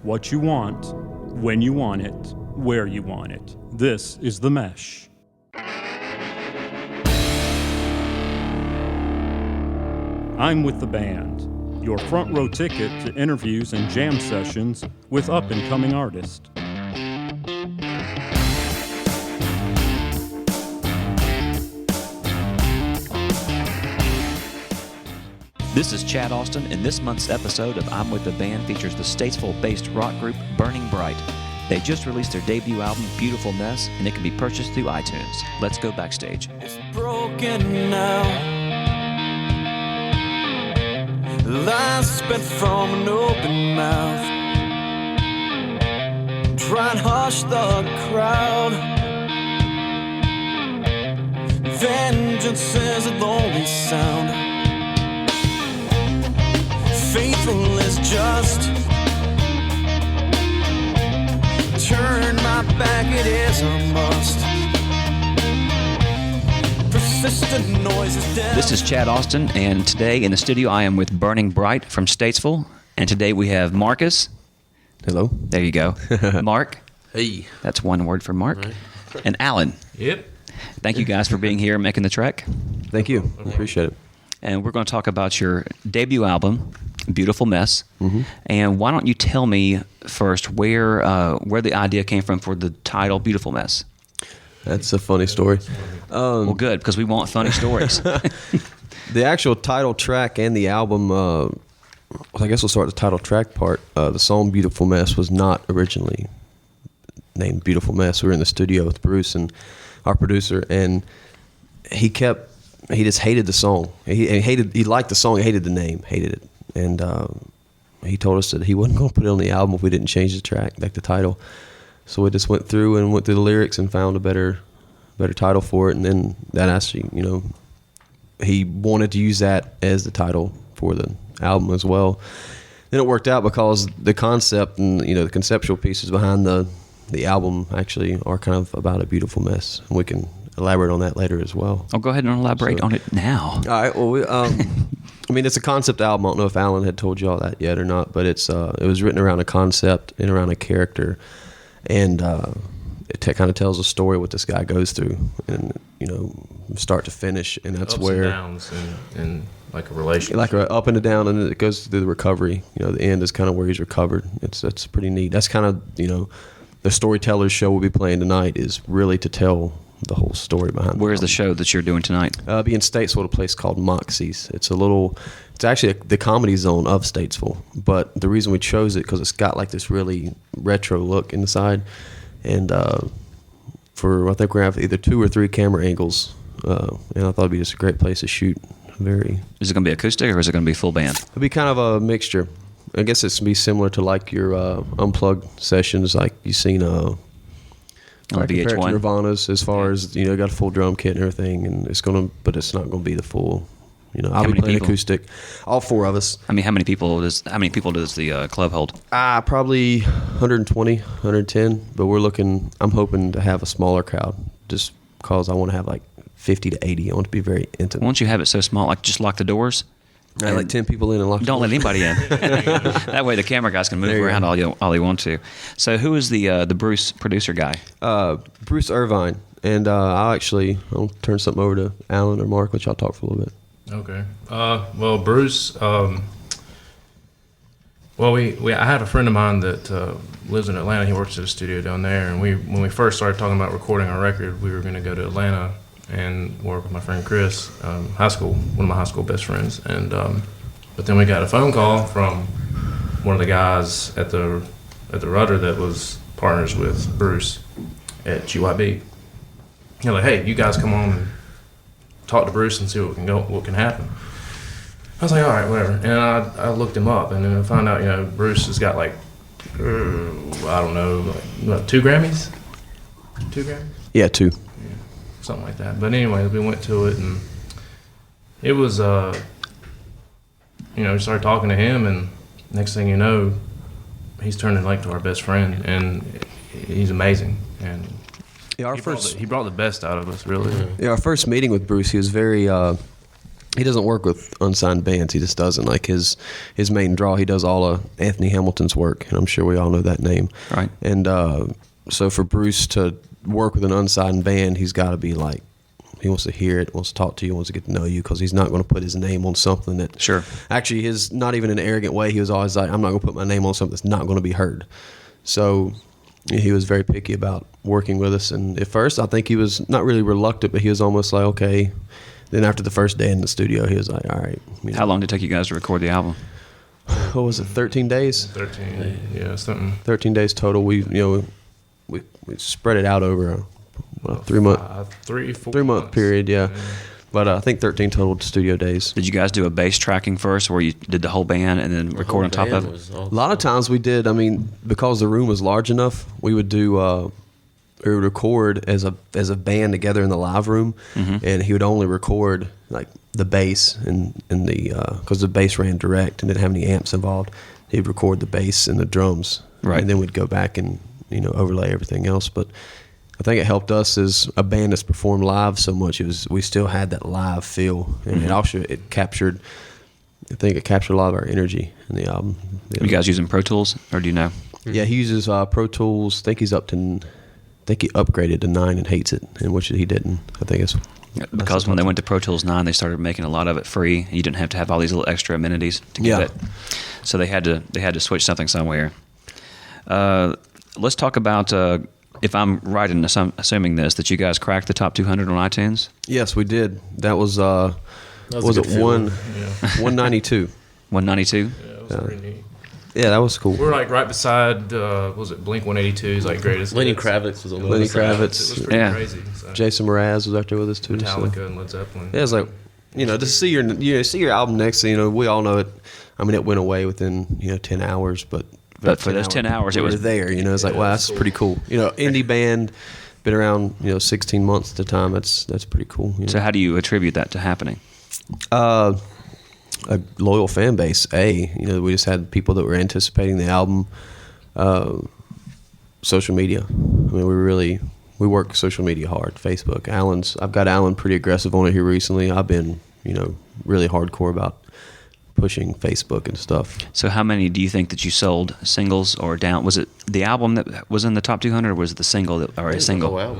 what you want, when you want it, where you want it. This is The Mesh. I'm with the band, your front row ticket to interviews and jam sessions with up-and-coming artists. This is Chad Austin, and this month's episode of I'm With the Band features the Statesville-based rock group Burning Bright. They just released their debut album, Beautiful Mess, and it can be purchased through iTunes. Let's go backstage. It's broken now. Lies spit from an open mouth. Try and hush the crowd. Vengeance is a lonely sound. Faithful is just. Turn my back, it is a must. Persistent noise is dead. This is Chad Austin, and today in the studio I am with Burning Bright from Statesville. And today we have Marcus. Hello. There you go. Mark. Hey. That's one word for Mark. Right. And Alan. Yep. Thank you guys for being here and making the trek. Thank you. I appreciate it. And we're going to talk about your debut album, Beautiful Mess. Mm-hmm. And why don't you tell me first where the idea came from for the title Beautiful Mess? That's a funny story. Well, good, because we want funny stories. The actual title track and the album, I guess we'll start with the title track part. The song Beautiful Mess was not originally named Beautiful Mess. We were in the studio with Bruce and our producer, and he just hated the song. He liked the song, he hated the name, hated it. And he told us that he wasn't going to put it on the album if we didn't change the track, like the title. So we just went through the lyrics and found a better title for it. And then that actually, he wanted to use that as the title for the album as well. Then it worked out because the concept and, the conceptual pieces behind the album actually are kind of about a beautiful mess. And we can elaborate on that later as well. I'll go ahead and elaborate on it now. All right. Well, it's a concept album. I don't know if Alan had told you all that yet or not, but it was written around a concept and around a character, and it kind of tells a story what this guy goes through, and start to finish, and that's ups where and downs and like a relationship, like a up and a down, and it goes through the recovery. The end is kind of where he's recovered. That's pretty neat. That's kind of the storyteller's show we'll be playing tonight is really to tell the whole story behind. Where's the show that you're doing tonight? Be in Statesville, a place called Moxie's. It's actually the Comedy Zone of Statesville. But the reason we chose it because it's got like this really retro look inside, and I think we're gonna have either 2 or 3 camera angles, and I thought it'd be just a great place to shoot. Is it gonna be acoustic or is it gonna be full band? It'll be kind of a mixture. I guess it's gonna be similar to like your unplugged sessions, like you've seen. On VH1. Nirvana's, as far as got a full drum kit and everything, and but it's not going to be the full. I'll be playing acoustic. All 4 of us. I mean, how many people does the club hold? Probably 120, 110. But I'm hoping to have a smaller crowd, just because I want to have like 50 to 80. I want to be very intimate. Why don't you have it so small, like just lock the doors? Like 10 people in and lock. Don't let anybody in. That way the camera guys can move around all they want to. So who is the Bruce producer guy? Bruce Irvine. And I'll turn something over to Alan or Mark, which I'll talk for a little bit. Okay. Well, Bruce. I had a friend of mine that lives in Atlanta. He works at a studio down there, and when we first started talking about recording our record, we were going to go to Atlanta and work with my friend Chris, one of my high school best friends. And but then we got a phone call from one of the guys at the Rudder that was partners with Bruce at GYB. They're like, "Hey, you guys come on and talk to Bruce and see what can happen." I was like, "All right, whatever." And I looked him up, and then I found out Bruce has got like I don't know, like 2 Grammys. 2 Grammys? Yeah, 2. Something like that. But anyway, we went to it, and it was, we started talking to him, and next thing you know, he's turning like to our best friend, and he's amazing. And yeah, he brought the best out of us, really. Yeah, our first meeting with Bruce, he was very he doesn't work with unsigned bands. He just doesn't. Like his main draw, he does all of Anthony Hamilton's work, and I'm sure we all know that name. Right. And so for Bruce to work with an unsigned band, he's got to be like, he wants to hear it, wants to talk to you, wants to get to know you, because he's not going to put his name on something that. Sure. Actually, his not even in an arrogant way. He was always like, I'm not going to put my name on something that's not going to be heard. So he was very picky about working with us. And at first, I think he was not really reluctant, but he was almost like, okay. Then after the first day in the studio, he was like, all right. How long did it take you guys to record the album? What was it, 13 days? 13, yeah, something. 13 days total. We spread it out over a 3 month, 3 month period, yeah. But I think 13 total studio days. Did you guys do a bass tracking first, where you did the whole band and then record on top of it? A lot of times we did. I mean, because the room was large enough, we would do. We would record as a band together in the live room, and he would only record like the bass and the because the bass ran direct and didn't have any amps involved. He'd record the bass and the drums, right, and then we'd go back and overlay everything else. But I think it helped us as a band that's performed live so much. We still had that live feel, and it captured. I think it captured a lot of our energy in the album. You guys using Pro Tools, or do you know? Yeah, he uses Pro Tools. I think he upgraded to 9 and hates it, and which he didn't. I think it's because when they went to Pro Tools 9, they started making a lot of it free. You didn't have to have all these little extra amenities to get it, so they had to switch something somewhere. Let's talk about. If I'm right in assuming this, that you guys cracked the top 200 on iTunes. Yes, we did. That was was it 192? 192. Yeah, it was pretty neat. Yeah, that was cool. We're like right beside, was it Blink 182's like greatest Lenny hits. Kravitz was on the Lenny other side. Kravitz. It was pretty crazy. So. Jason Mraz was out there with us too. Metallica So. and Led Zeppelin. Yeah, it's like to see your album next. We all know it. I mean, it went away within 10 hours, but for those 10 hours, it it was was there. It's like, wow, that's cool. pretty cool. Indie band, been around 16 months at the time. That's pretty cool. So how do you attribute that to happening? A loyal fan base. We just had people that were anticipating the album. Social media. I mean, we work social media hard. Facebook. I've got Alan pretty aggressive on it here recently. I've been really hardcore about pushing Facebook and stuff. So how many do you think that you sold singles or down? Was it the album that was in the top 200, or was it the single or a single? Wow. It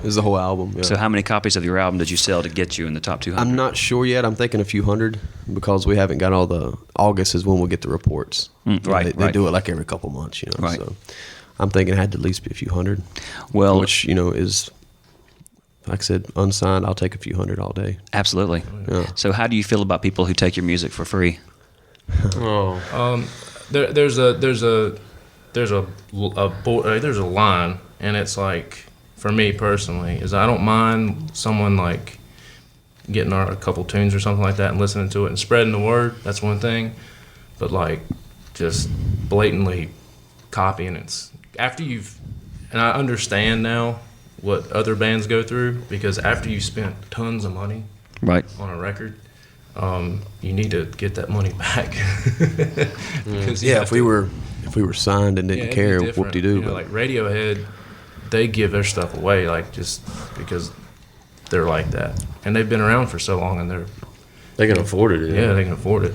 was the whole album. Yeah. So how many copies of your album did you sell to get you in the top 200? I'm not sure yet. I'm thinking a few hundred because we haven't got all the. August is when we'll get the reports. Right. They do it like every couple months. Right. So I'm thinking it had to at least be a few hundred. Well, which is. Like I said, unsigned, I'll take a few hundred all day. Absolutely. Yeah. So how do you feel about people who take your music for free? There's a line, and it's like, for me personally, is I don't mind someone like getting a couple tunes or something like that and listening to it and spreading the word. That's one thing, but like just blatantly copying it after you've. And I understand now what other bands go through, because after you spent tons of money Right. on a record, you need to get that money back. Because If we were signed and didn't care, whoop-de-doo. Like Radiohead, they give their stuff away like just because they're like that, and they've been around for so long, and They can afford it. yeah, they can afford it.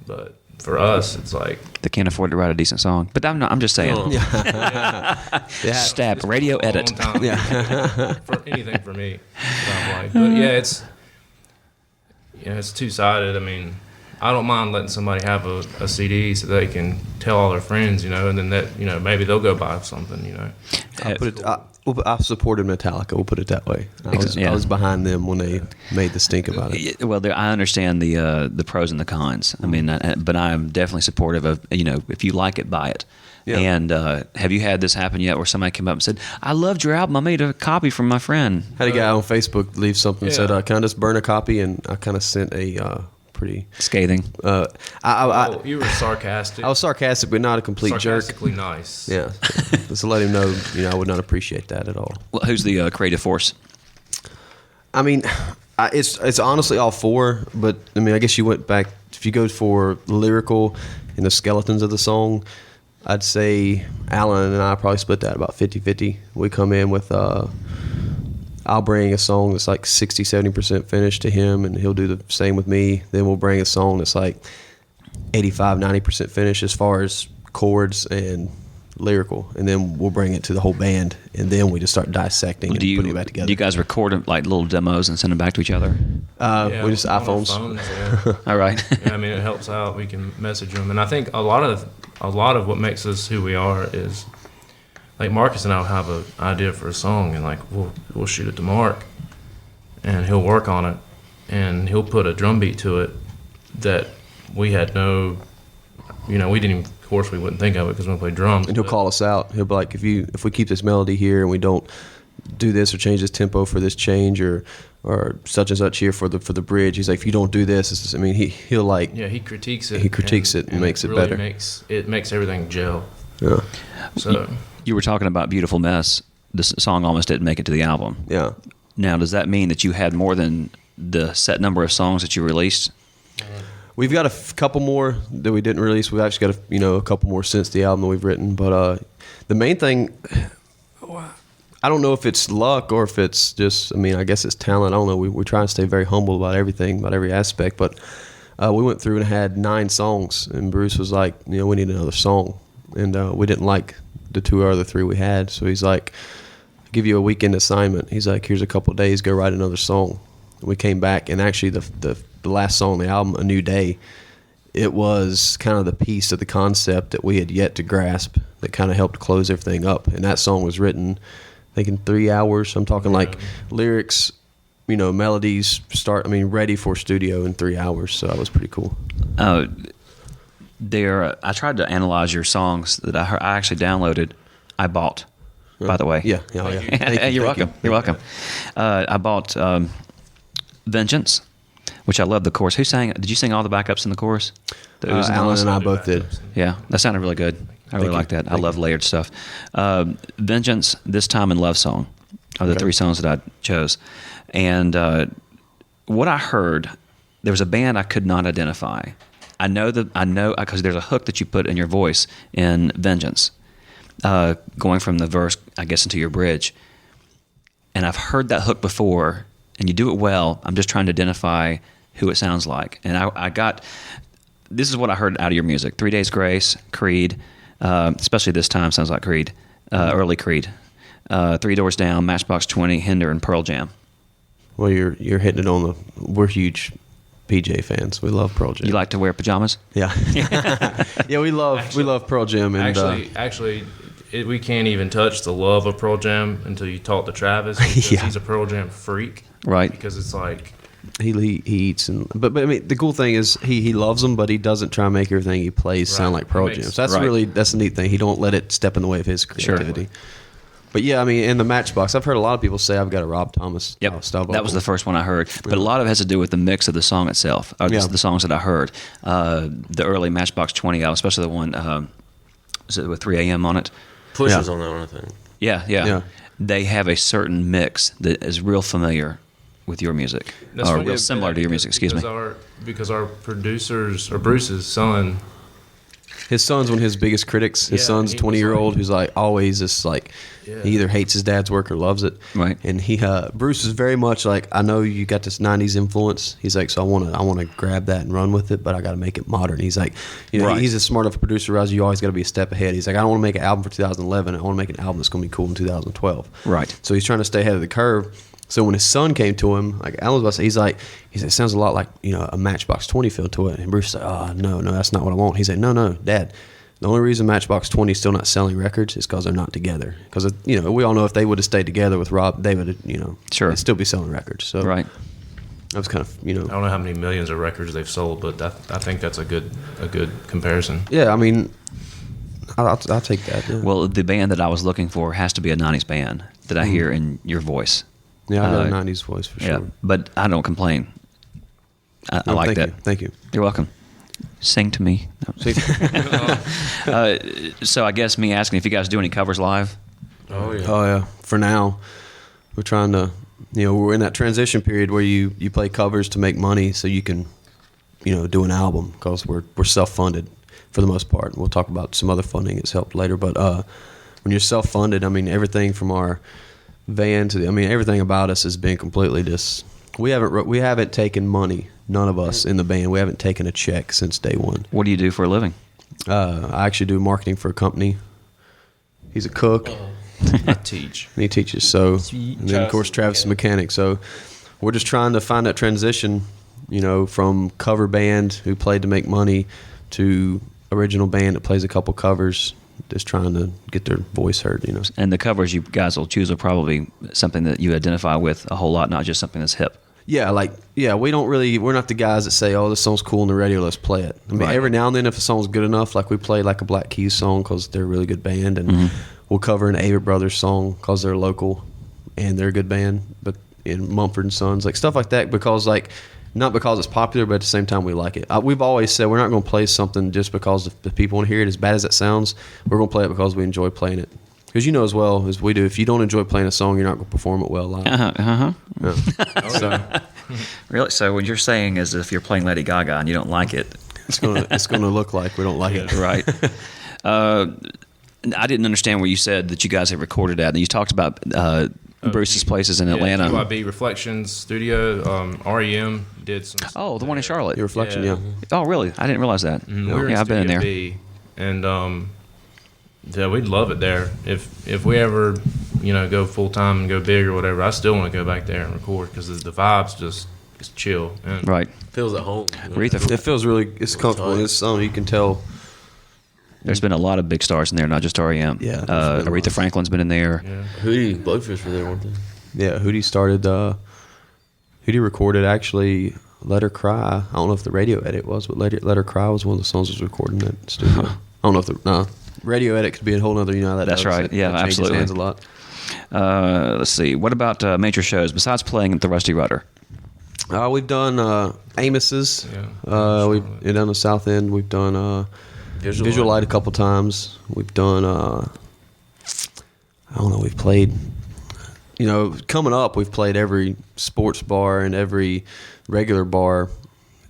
But for us, it's like They can't afford to write a decent song. But I'm just saying. Oh. Stab, radio a long edit. time. For anything for me, that I'm like, but yeah, it's two-sided. I mean, I don't mind letting somebody have a CD so they can tell all their friends, and then that, maybe they'll go buy something, I supported Metallica. We'll put it that way. I was behind them when they made the stink about it. Well, I understand the pros and the cons. I mean, but I am definitely supportive of, if you like it, buy it. Yeah. And have you had this happen yet where somebody came up and said, I loved your album, I made a copy from my friend? Had a guy on Facebook leave something, said, Yeah. can I just burn a copy? And I kind of sent a pretty... Scathing. You were sarcastic. I was sarcastic, but not a complete jerk. Sarcastically nice. Yeah. Just to let him know, I would not appreciate that at all. Well, who's the creative force? I mean, it's honestly all four, but I mean, I guess you went back, if you go for lyrical and the skeletons of the song, I'd say Alan and I probably split that about 50-50. We come in with I'll bring a song that's like 60, 70% finished to him, and he'll do the same with me. Then we'll bring a song that's like 85, 90% finished as far as chords and lyrical, and then we'll bring it to the whole band, and then we just start dissecting and putting it back together. Do you guys record like little demos and send them back to each other? We just on our iPhones. phones, yeah. All right. Yeah, I mean, it helps out. We can message them, and I think a lot of what makes us who we are is like Marcus and I will have an idea for a song, and like we'll shoot it to Mark, and he'll work on it, and he'll put a drum beat to it that we had no, we didn't even. Of course, we wouldn't think of it because we don't play drums. And he'll call us out. He'll be like, if we keep this melody here and we don't do this or change this tempo for this change or such and such here for the bridge, he's like, if you don't do this, it's just, I mean, he'll like. Yeah, he critiques it. He critiques it and makes it really better. It makes everything gel. Yeah. So You were talking about Beautiful Mess. This song almost didn't make it to the album. Yeah. Now, does that mean that you had more than the set number of songs that you released? We've got a couple more that we didn't release. We've actually got a couple more since the album that we've written. But the main thing, I don't know if it's luck or if it's just, I mean, I guess it's talent. I don't know. We try and stay very humble about everything, about every aspect. But we went through and had 9 songs, and Bruce was like, we need another song. And we didn't like the 2 other 3 we had. So he's like, I'll give you a weekend assignment. He's like, here's a couple of days, go write another song. And we came back, and actually the last song on the album, A New Day, it was kind of the piece of the concept that we had yet to grasp that kind of helped close everything up. And that song was written, I think, in 3 hours. I'm talking like lyrics, melodies, ready for studio in 3 hours. So that was pretty cool. I tried to analyze your songs that I actually downloaded. I bought, by the way. Yeah. Thank You're welcome. You're welcome. I bought Vengeance, which I love the chorus. Who sang? Did you sing all the backups in the chorus? Alan and I both did. Yeah, that sounded really good. I really like that. I love layered stuff. Vengeance, This Time, and Love Song are the 3 songs that I chose. And what I heard, there was a band I could not identify. I know because there's a hook that you put in your voice in Vengeance, going from the verse, I guess, into your bridge. And I've heard that hook before, and you do it well. I'm just trying to identify who it sounds like. And I got, this is what I heard out of your music. 3 Days Grace, Creed, especially This Time sounds like Creed, early Creed. 3 Doors Down, Matchbox 20, Hinder, and Pearl Jam. Well, you're hitting it on we're huge PJ fans. We love Pearl Jam. You like to wear pajamas? Yeah. Yeah, we love Pearl Jam. And, actually, we can't even touch the love of Pearl Jam until you talk to Travis, because he's a Pearl Jam freak. Right. Because it's like he eats but I mean the cool thing is he loves them, but he doesn't try and make everything he plays sound like Pearl Jam. So that's the neat thing. He don't let it step in the way of his creativity. Sure. But yeah, I mean, in the Matchbox, I've heard a lot of people say I've got a Rob Thomas style vocal. That was the first one I heard. But a lot of it has to do with the mix of the song itself, or the songs that I heard. The early Matchbox 20, especially the one is it with 3 a.m. on it? Push was on that one, I think. Yeah. They have a certain mix that is real familiar with your music, or real similar to your music, excuse me. Because our producers, or Bruce's son, his son's one of his biggest critics. His son's a 20-year-old who's like always just like he either hates his dad's work or loves it. Right. And Bruce is very much like, I know you got this 90s influence. He's like, so I want to grab that and run with it, but I got to make it modern. He's like, he's as smart of a producer as you always got to be a step ahead. He's like, I don't want to make an album for 2011. I want to make an album that's going to be cool in 2012. Right. So he's trying to stay ahead of the curve. So when his son came to him, like Alan was about to say, he's like, it sounds a lot like, a Matchbox 20 feel to it. And Bruce said, oh, no, that's not what I want. He's like, no, Dad. The only reason Matchbox 20 is still not selling records is because they're not together. Because, we all know if they would have stayed together with Rob, they would have, sure, they'd still be selling records. So right. That was kind of, I don't know how many millions of records they've sold, but I think that's a good comparison. Yeah, I mean, I'll take that. Yeah. Well, the band that I was looking for has to be a 90s band that I hear in your voice. Yeah, I got a 90s voice for sure. Yeah, but I don't complain. I like that. Thank you. You're welcome. Sing to me. No. So I guess me asking if you guys do any covers live? Oh yeah. For now, we're trying to, we're in that transition period where you play covers to make money so you can, do an album, because we're self-funded for the most part. We'll talk about some other funding that's helped later, but when you're self-funded, I mean, everything from our van to I mean, everything about us has been completely just. We haven't taken money. None of us in the band. We haven't taken a check since day one. What do you do for a living? I actually do marketing for a company. He's a cook. I teach. And he teaches. So, and then of course Travis is a mechanic. So, we're just trying to find that transition, from cover band who played to make money to original band that plays a couple covers. Just trying to get their voice heard, And the covers you guys will choose are probably something that you identify with a whole lot, not just something that's hip. Yeah, we're not the guys that say, oh, this song's cool on the radio, let's play it. I mean, Right. every now and then if a song's good enough, like we play like a Black Keys song because they're a really good band, and we'll cover an Avett Brothers song because they're local and they're a good band, but in Mumford & Sons, like stuff like that, because not because it's popular, but at the same time we like it. We've always said we're not going to play something just because the people want to hear it. As bad as that sounds, we're going to play it because we enjoy playing it. Because as well as we do, if you don't enjoy playing a song, you're not going to perform it well live. Yeah. Really? So what you're saying is if you're playing Lady Gaga and you don't like it, It's gonna look like we don't like it. right? I didn't understand where you said that you guys have recorded at. And you talked about Bruce's places in Atlanta. UIB Reflections Studio. REM did some. Oh, the one in Charlotte. Your reflection, yeah. Oh, really? I didn't realize that. We were Yeah, I've been in there. B, and yeah, we'd love it there. If we ever go full time and go big or whatever, I still want to go back there and record because the vibes just chill. And Right. Feels at home. Aretha, It feels it's comfortable. It's something you can tell. there's been a lot of big stars in there, not just REM. Yeah, there's been a Aretha lot. Franklin's been in there. Yeah. Hootie, Blowfish were there, weren't they? Yeah, Hootie started. Hootie recorded actually. Let Her Cry. I don't know if the radio edit was, but Let Her Cry was one of the songs that was recorded in that studio. I don't know if radio edit could be a whole other. That's right. Yeah, that changes absolutely. hands a lot. Let's see. What about major shows besides playing at the Rusty Rudder? We've done Amos's. Yeah. We've done the South End. We've done Visual Light a couple times. We've done. I don't know. We've played. Coming up, we've played every sports bar and every regular bar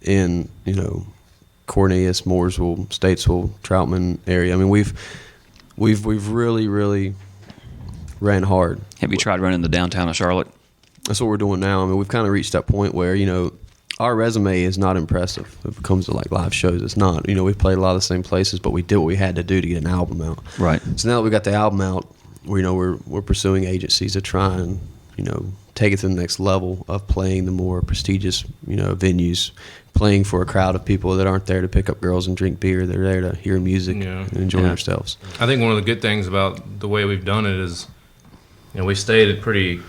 in Cornelius, Mooresville, Statesville, Troutman area. I mean, we've really, really ran hard. Have you tried running the downtown of Charlotte? That's what we're doing now. I mean, we've kind of reached that point where, our resume is not impressive. If it comes to like live shows, it's not. We've played a lot of the same places, but we did what we had to do to get an album out. Right. So now that we got the album out, we're pursuing agencies to try and, take it to the next level of playing the more prestigious, venues, playing for a crowd of people that aren't there to pick up girls and drink beer. They're there to hear music and enjoy themselves. I think one of the good things about the way we've done it is, we stayed at pretty,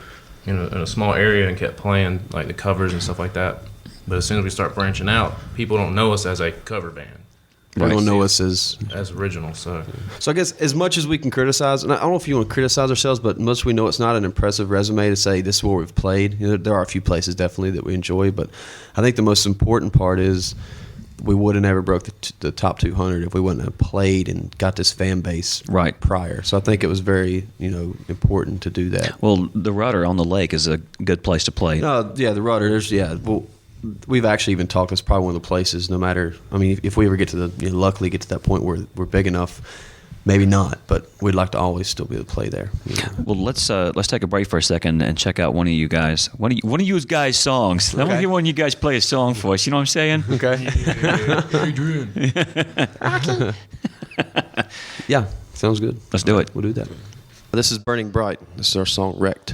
in a small area and kept playing like the covers and stuff like that. But as soon as we start branching out, people don't know us as a cover band. They don't know us as original. So I guess as much as we can criticize, and I don't know if you want to criticize ourselves, but most we know it's not an impressive resume to say this is where we've played. There are a few places definitely that we enjoy, but I think the most important part is we would have never broke the top 200 if we wouldn't have played and got this fan base Right. prior. So I think it was very important to do that. Well, the Rudder on the lake is a good place to play. Yeah, the Rudder. Well, we've actually even talked. It's probably one of the places. No matter, I mean, if we ever get to luckily get to that point where we're big enough, maybe not, but we'd like to always still be able to play there. Well, let's take a break for a second and check out one of you guys' songs. I want to hear one of you guys play a song for us. You know what I'm saying? Okay. Yeah, sounds good. Let's do it. We'll do that. This is Burning Bright. This is our song Wrecked.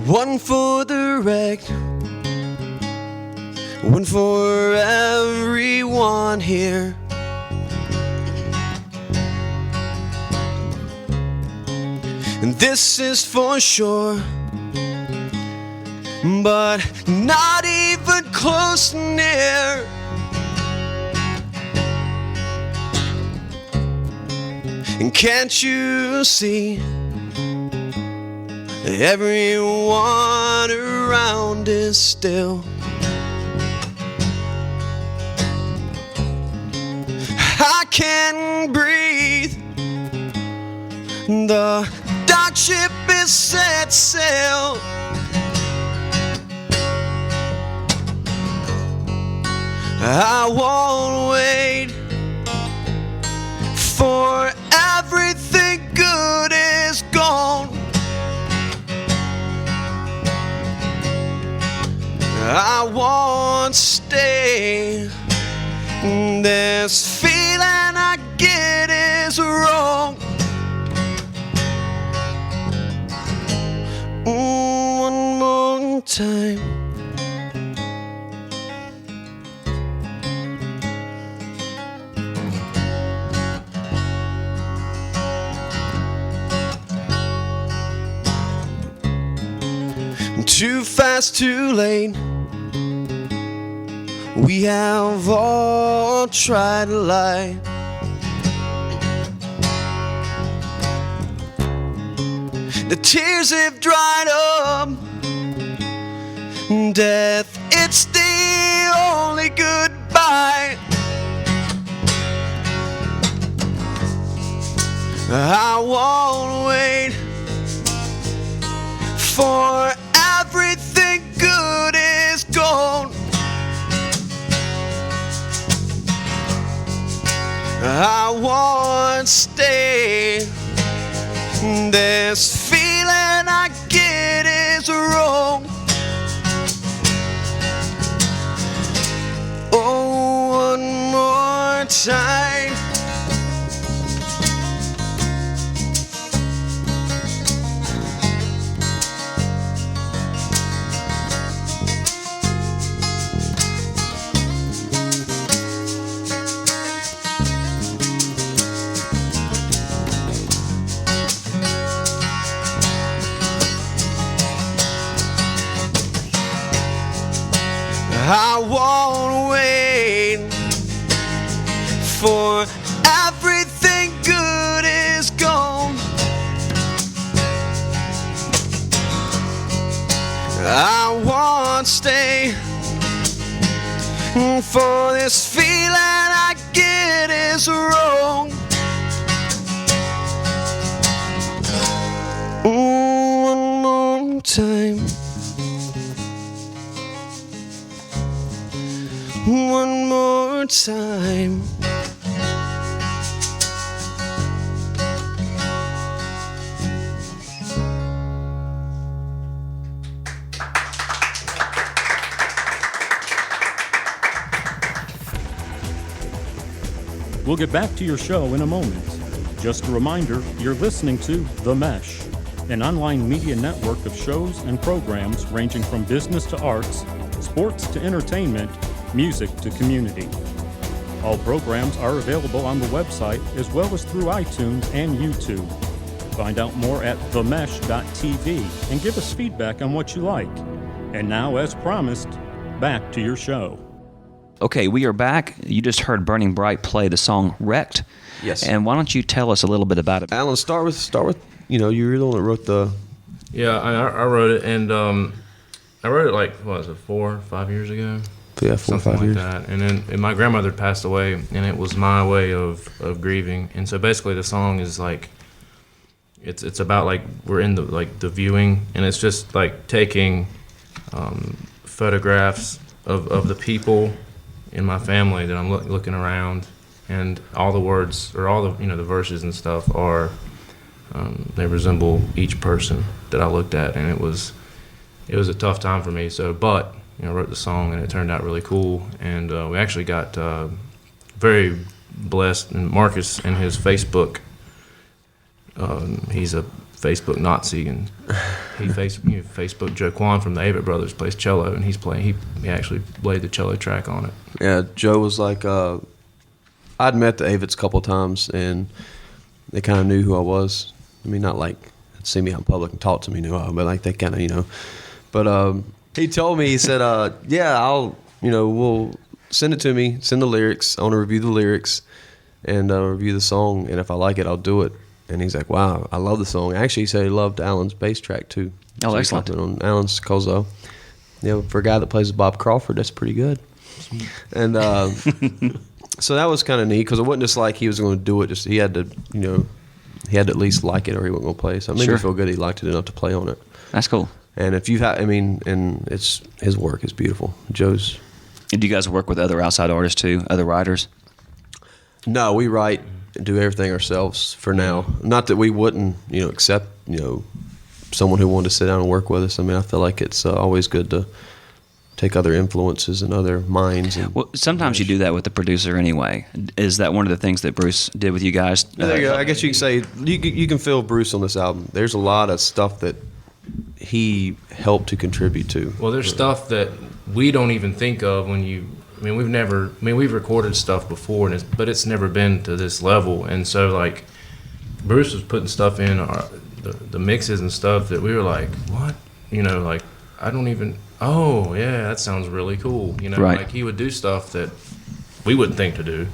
One for the wrecked, one for everyone here. And this is for sure, but not even close near. And can't you see? Everyone around is still I can breathe. The dark ship is set sail. I won't wait, for everything good is gone. I won't stay. This feeling I get is wrong. One more time. Too fast, too late. We have all tried to lie. The tears have dried up. Death, it's the only goodbye. I won't wait, for everything good is gone. I won't stay. This feeling I get is wrong. Oh, one more time. I won't wait, for everything good is gone. I won't stay, for this feeling I get is wrong. One more time. One more time. We'll get back to your show in a moment. Just a reminder, you're listening to The Mesh, an online media network of shows and programs ranging from business to arts, sports to entertainment, music to community. All programs are available on the website as well as through iTunes and YouTube. Find out more at themesh.tv and give us feedback on what you like. And now, as promised, back to your show. Okay, we are back. You just heard Burning Bright play the song Wrecked. Yes. And why don't you tell us a little bit about it? Alan, start with you were the one that wrote the. Yeah, I wrote it, and I wrote it like, what was it, 4 or 5 years ago? Yeah, 4 or 5 years. That. And then my grandmother passed away, and it was my way of grieving. And so basically the song is like, it's about like we're in the viewing, and it's just like taking photographs of the people in my family that I'm looking around, and all the words or all the the verses and stuff are they resemble each person that I looked at, and it was a tough time for me. So, but I wrote the song, and it turned out really cool, and we actually got very blessed. And Marcus and his Facebook, he's a Facebook Nazi, and he Facebook Joe Kwan from the Avett Brothers plays cello, and he actually played the cello track on it. Yeah, Joe was like, I'd met the Avetts a couple of times, and they kind of knew who I was. I mean, not like see me out in public and talk to me, but like they kind of, But he told me, he said, yeah, I'll, we'll send it to me, send the lyrics. I want to review the lyrics and review the song, and if I like it, I'll do it. And he's like, wow, I love the song. Actually, he said he loved Alan's bass track too. Oh, so excellent. On Alan's Kozo. For a guy that plays with Bob Crawford, that's pretty good. And So that was kind of neat because it wasn't just like he was going to do it. Just he had to, he had to at least like it or he wasn't going to play. So it made me feel good he liked it enough to play on it. That's cool. And if you've had, and it's his work is beautiful. Joe's. And do you guys work with other outside artists too, other writers? No, we write and do everything ourselves for now. Not that we wouldn't, accept, someone who wanted to sit down and work with us. I mean, I feel like it's always good to take other influences and other minds. And Well, sometimes you do that with the producer anyway. Is that one of the things that Bruce did with you guys? there you go. I guess you can say you can feel Bruce on this album. There's a lot of stuff that he helped to contribute to. Well, there's stuff that we don't even think of when you. We've recorded stuff before, but it's never been to this level. And so, like, Bruce was putting stuff in the mixes and stuff that we were like, what? Like, I don't even. Oh, yeah, that sounds really cool. Right. Like he would do stuff that we wouldn't think to do.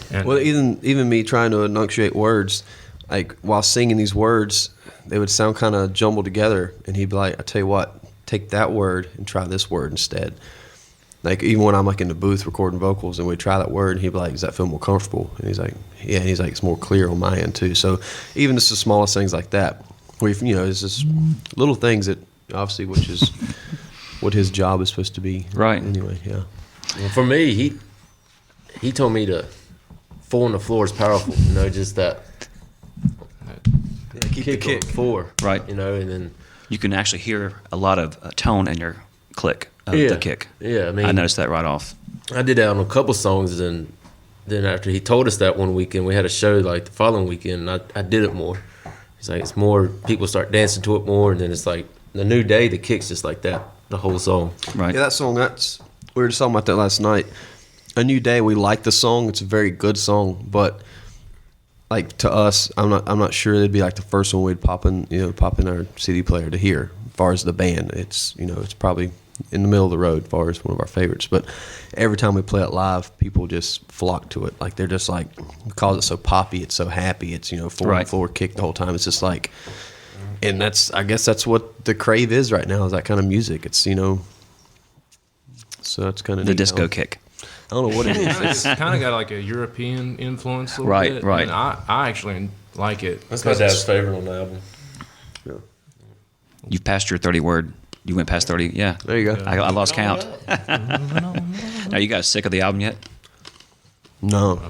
And Well, even me trying to enunciate words, like while singing these words, they would sound kind of jumbled together, and he'd be like, "I tell you what, take that word and try this word instead." Like even when I'm like in the booth recording vocals, and we try that word, and he'd be like, "Does that feel more comfortable?" And he's like, "Yeah." And he's like, "It's more clear on my end too." So even just the smallest things like that, it's just little things that obviously, which is what his job is supposed to be. Right. Anyway, yeah. Well, for me, he told me to 4 on the floor is powerful. Just that. Keep the kick. On 4. Right. And then. You can actually hear a lot of tone in your click of the kick. Yeah, I noticed that right off. I did that on a couple songs, and then after he told us that one weekend, we had a show like the following weekend, and I did it more. He's like, it's more, people start dancing to it more, and then it's like, the new day, the kick's just like that, the whole song. Right. Yeah, that song, we were just talking about that last night. A New Day, we like the song. It's a very good song, but like to us, I'm not sure it'd be like the first one we'd pop in our CD player to hear. As far as the band, it's probably in the middle of the road as far as one of our favorites. But every time we play it live, people just flock to it. Like they're just like, because it's so poppy, it's so happy, it's 4 on the floor kick the whole time. It's just like, and I guess that's what the crave is right now, is that kind of music. It's so it's kind of The disco kick. I don't know what it is. it's kind of got like a European influence a little Right, bit. right. And I actually like it. That's my dad's favorite on the album. You've passed your 30 word. You went past 30. Yeah. There you go. I lost count. Are you guys sick of the album yet? No.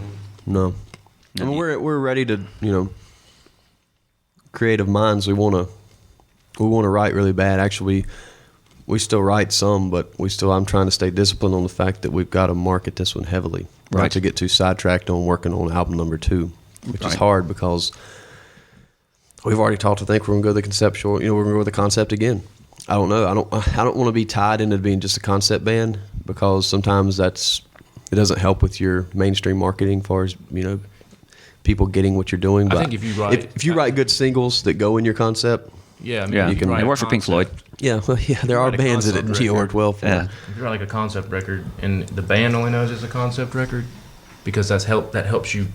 I mean, we're ready to, creative minds. We want to write really bad. Actually, we still write some, but I'm trying to stay disciplined on the fact that we've got to market this one heavily, Right. not to get too sidetracked on working on album number 2, which is hard because we've already talked. I think we're gonna go the conceptual. We're gonna go with the concept again. I don't know. I don't want to be tied into being just a concept band, because sometimes it doesn't help with your mainstream marketing, as far as people getting what you're doing. But think if you write good singles that go in your concept, Yeah, I mean, Yeah. you can write It a worked for Pink Floyd. concept- yeah, well, yeah, there are write a bands that concept it record. worked well for. Yeah. If you're like a concept record and the band only knows it's a concept record, because that helps you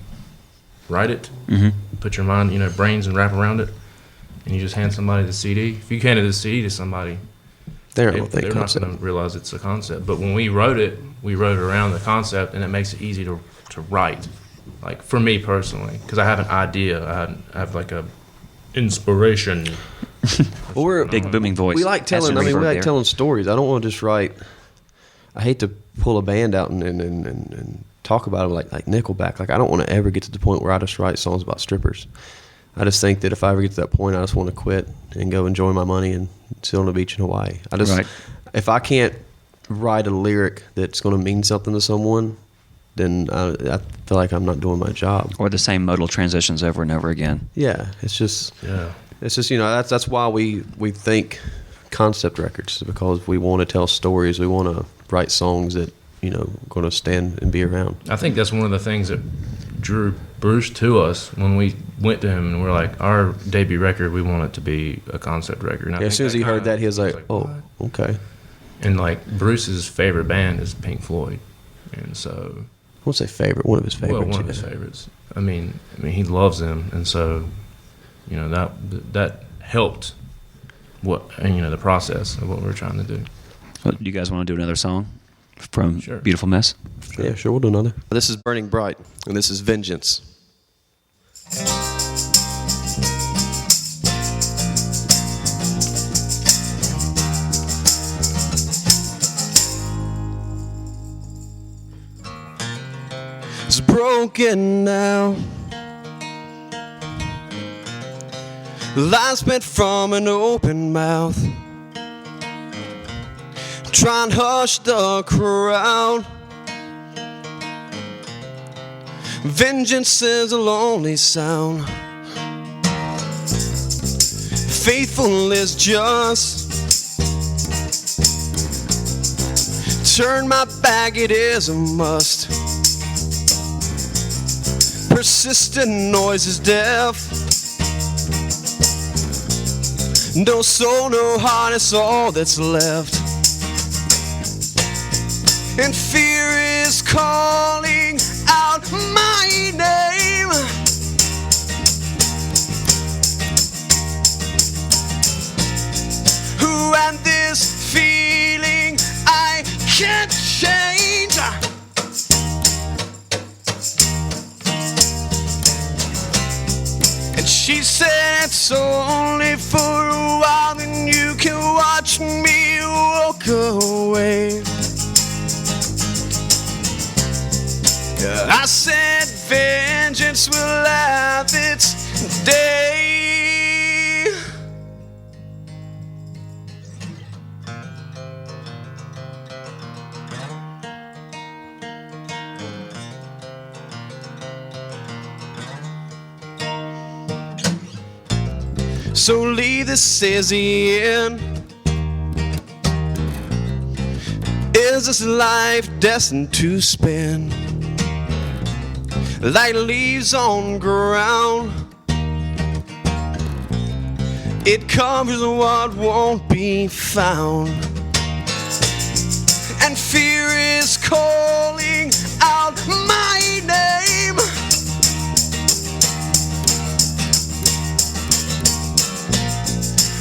write it, put your mind, brains and wrap around it, and you just hand somebody the CD. If you handed the CD to somebody, They're they're not think not concept. going to realize it's a concept. But when we wrote it around the concept, and it makes it easy to write. Like for me personally, because I have an idea, I have like a inspiration. Well, we're Big booming voice. We like telling. That's I the mean, we reverb like there. telling stories. I don't want to just write. I hate to pull a band out and talk about it like Nickelback. Like I don't want to ever get to the point where I just write songs about strippers. I just think that if I ever get to that point, I just want to quit and go enjoy my money and sit on the beach in Hawaii. Right. If I can't write a lyric that's going to mean something to someone, then I feel like I'm not doing my job. Or the same modal transitions over and over again. Yeah, it's just Yeah. that's why we think concept records, because we want to tell stories. We want to write songs that going to stand and be around. I think that's one of the things that drew Bruce to us when we went to him and we're like, our debut record, we want it to be a concept record. And I Yeah, as think soon as he heard kinda- that, he was like, "Oh, what? okay." And like Bruce's favorite band is Pink Floyd, and so I won't say favorite. One of his favorites. one of his favorites. I mean, he loves them, and so that helped the process of what we're trying to do. Well, do you guys want to do another song from Sure. Beautiful Mess? Yeah, sure, we'll do another. This is Burning Bright, and this is Vengeance. It's broken now. Lies spent from an open mouth. Try and hush the crowd. Vengeance is a lonely sound. Faithful is just. Turn my back, it is a must. Persistent noise is deaf. No soul, no heart, it's all that's left. And fear is calling out my name. Who and this feeling I can't change. And she said it's only for a while, then you can watch me walk away. I said vengeance will have its day. So leave this as the end. Is this life destined to spend like leaves on ground? It covers what won't be found. And fear is calling out my name.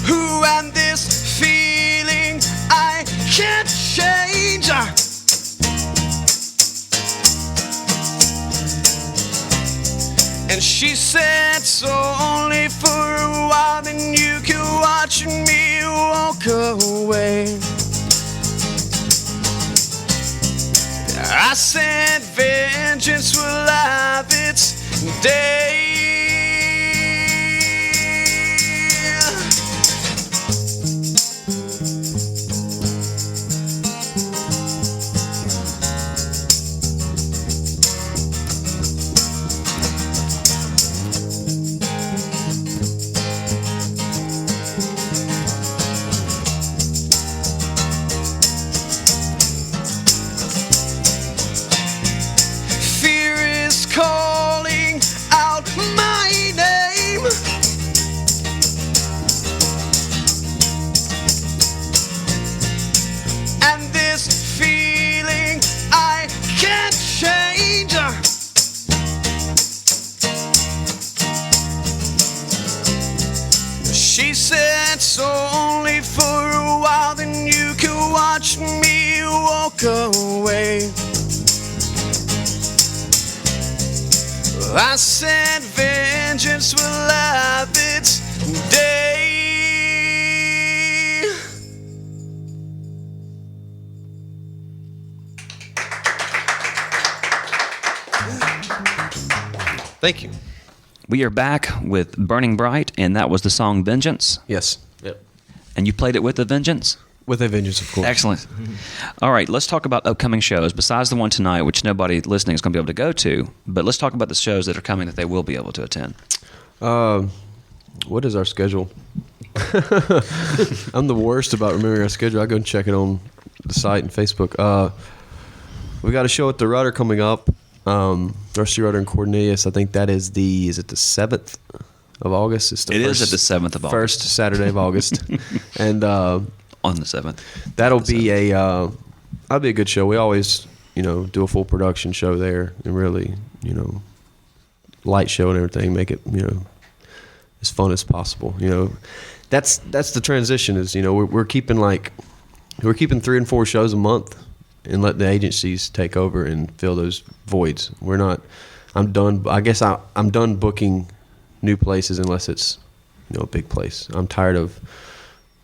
Who and this feeling I can't change. And she said it's only for a while, then you can watch me walk away. I said vengeance will have its day. She said it's only for a while, then you can watch me walk away. I said vengeance will have its day. Thank you. We are back with Burning Bright, and that was the song Vengeance. Yes. Yep. And you played it with a vengeance? With a vengeance, of course. Excellent. All right, let's talk about upcoming shows. Besides the one tonight, which nobody listening is going to be able to go to, but let's talk about the shows that are coming that they will be able to attend. What is our schedule? I'm the worst about remembering our schedule. I go and check it on the site and Facebook. We got a show at the Rudder coming up. Rusty Rudder in Cornelius. I think that is the 7th of August? It's the It is at the 7th of August. First Saturday of August. And on the 7th. that'll be that'll be a good show. We always, do a full production show there and really, light show and everything, make it, as fun as possible. That's the transition is, we're keeping 3 and 4 shows a month. and let the agencies take over and fill those voids. We're not. I'm done. I guess I'm done booking new places unless it's a big place. I'm tired of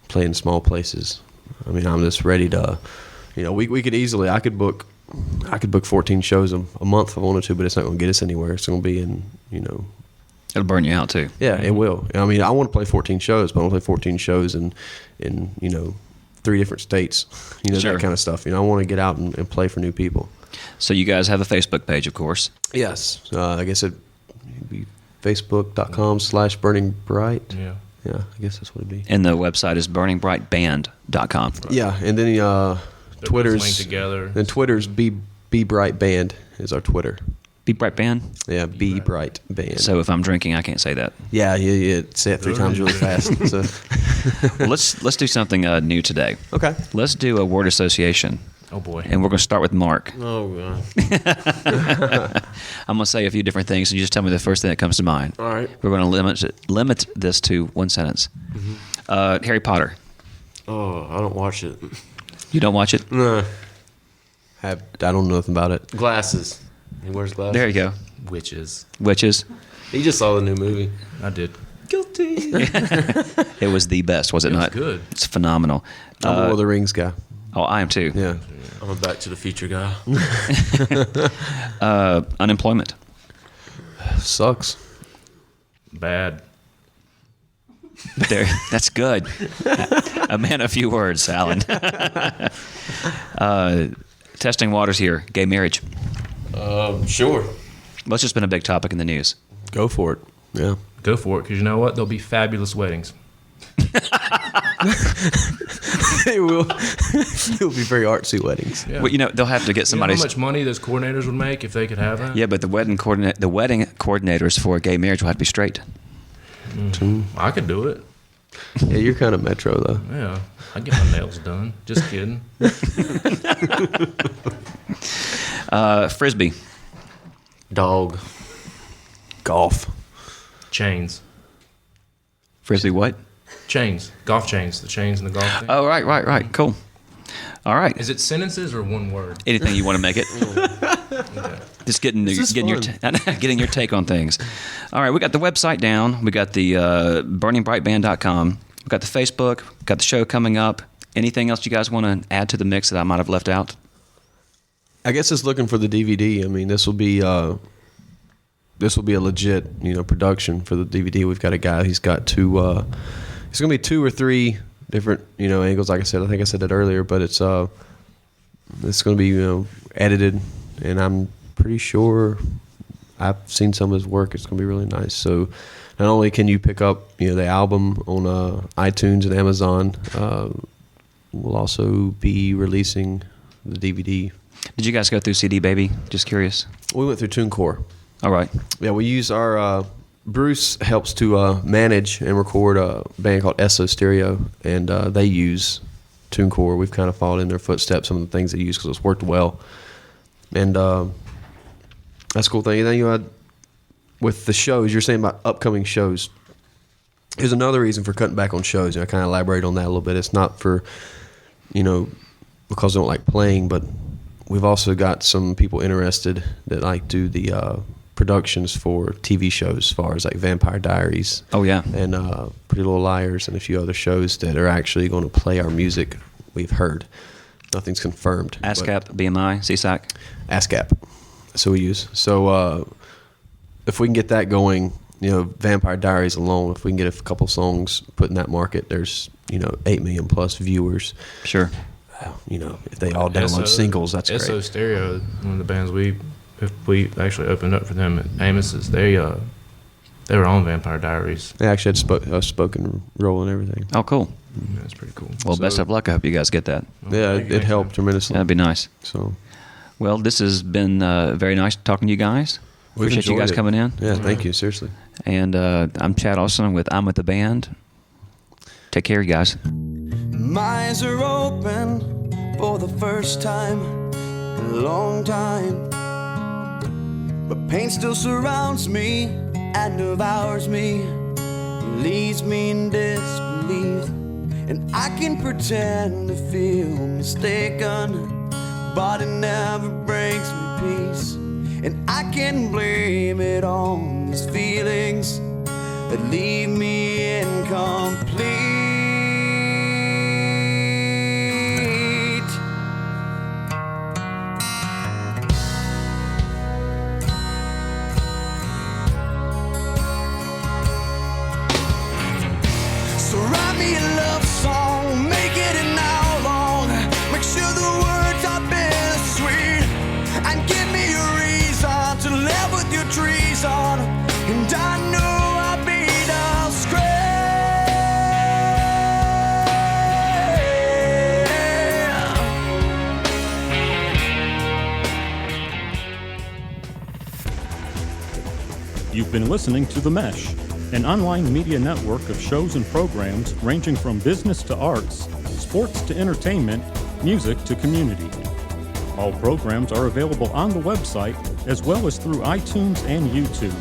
playing small places. I mean, I'm just ready to. We could easily. I could book 14 shows a month if I wanted to, but it's not going to get us anywhere. It's going to be in It'll burn you out too. Yeah, it will. I mean, I want to play 14 shows, but I want to play 14 shows in 3 different states. Sure. That kind of stuff. I want to get out and play for new people. So you guys have a Facebook page, of course. Yes. I guess it'd be facebook.com/burningbright. Yeah. Yeah, I guess that's what it'd be. And the website is burningbrightband.com. Yeah, and then Twitter's linked together. Then Twitter's Be Bright Band is our Twitter. Be Bright Band. Yeah, Be Bright Band. So if I'm drinking, I can't say that. Yeah. Say it 3 times really fast. So. Well, let's do something new today. Okay. Let's do a word association. Oh boy. And we're going to start with Mark. Oh god. I'm going to say a few different things, and you just tell me the first thing that comes to mind. All right. We're going to limit this to 1 sentence. Harry Potter. Oh, I don't watch it. You don't watch it? No. I don't know nothing about it. Glasses. He wears glasses. There you go. Witches. Witches. He just saw the new movie. I did. Guilty. It was the best, was it It was not? good. It's phenomenal. I'm a Lord of the Rings guy. Oh, I am too. Yeah. I'm a Back to the Future guy. Unemployment. Sucks. Bad. There, that's good. A man of few words, Alan. Testing waters here. Gay marriage. Sure. Well, it's just been a big topic in the news. Go for it. Yeah. Go for it, because you know what? There'll be fabulous weddings. It will. It will be very artsy weddings. Yeah. Well, they'll have to get You know somebody. how much money those coordinators would make if they could have that? Yeah, but the wedding coordinators for gay marriage will have to be straight. I could do it. Yeah, you're kind of metro though. Yeah. I get my nails done. Just kidding. Frisbee. Dog. Golf. Chains. Frisbee what? Chains. Golf chains. The chains in the golf thing. Oh, right. Cool. All right. Is it sentences or one word? Anything you want to make it. Okay. Just getting your getting your take on things. All right, we got the website down. We got the burningbrightband.com. We got the Facebook. We got the show coming up. Anything else you guys want to add to the mix that I might have left out? I guess it's looking for the DVD. I mean, this will be a legit production for the DVD. We've got a guy. He's got two. It's going to be 2 or 3 different angles. Like I said, I think I said that earlier, but it's going to be edited, and I'm pretty sure I've seen some of his work. It's going to be really nice. So not only can you pick up the album on iTunes and Amazon, we'll also be releasing the DVD. Did you guys go through CD Baby? Just curious. We went through TuneCore. All right. Yeah, we use our Bruce helps to manage and record a band called SO Stereo, and they use TuneCore. We've kind of followed in their footsteps, some of the things they use because it's worked well. And that's a cool thing. And then with the shows, you're saying about upcoming shows. Here's another reason for cutting back on shows. I kind of elaborate on that a little bit. It's not for, because they don't like playing, but we've also got some people interested that like do the productions for TV shows, as far as like Vampire Diaries. Oh, yeah. And Pretty Little Liars and a few other shows that are actually going to play our music. We've heard. Nothing's confirmed. ASCAP, BMI, CSAC. ASCAP. That's what we use. So if we can get that going, Vampire Diaries alone, if we can get a couple songs put in that market, there's 8 million plus viewers. Sure. If they all download singles, that's great. SO Stereo, one of the bands if we actually opened up for them at Amos's, they were on Vampire Diaries. They actually had a spoken role and everything. Oh, cool. Yeah, that's pretty cool. Well, best of luck. I hope you guys get that. Yeah, Thank you. it helped tremendously. That'd be nice. So Well, this has been very nice talking to you guys. we've Appreciate you enjoyed guys it. coming in. Yeah, thank you. Seriously. And I'm Chad Austin with I'm with the Band. Take care, you guys. My eyes are open for the first time in a long time. But pain still surrounds me and devours me, leaves me in disbelief. And I can pretend to feel mistaken, but it never brings me peace. And I can blame it on these feelings that leave me incomplete. So write me a love song, make it an hour long. Make sure the words are bittersweet, and give me a reason to live with your treason. And I know I'll be discreet. You've been listening to The Mesh, an online media network of shows and programs ranging from business to arts, sports to entertainment, music to community. All programs are available on the website as well as through iTunes and YouTube.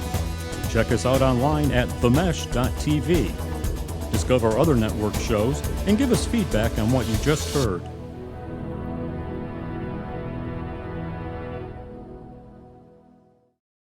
Check us out online at themesh.tv. Discover other network shows and give us feedback on what you just heard.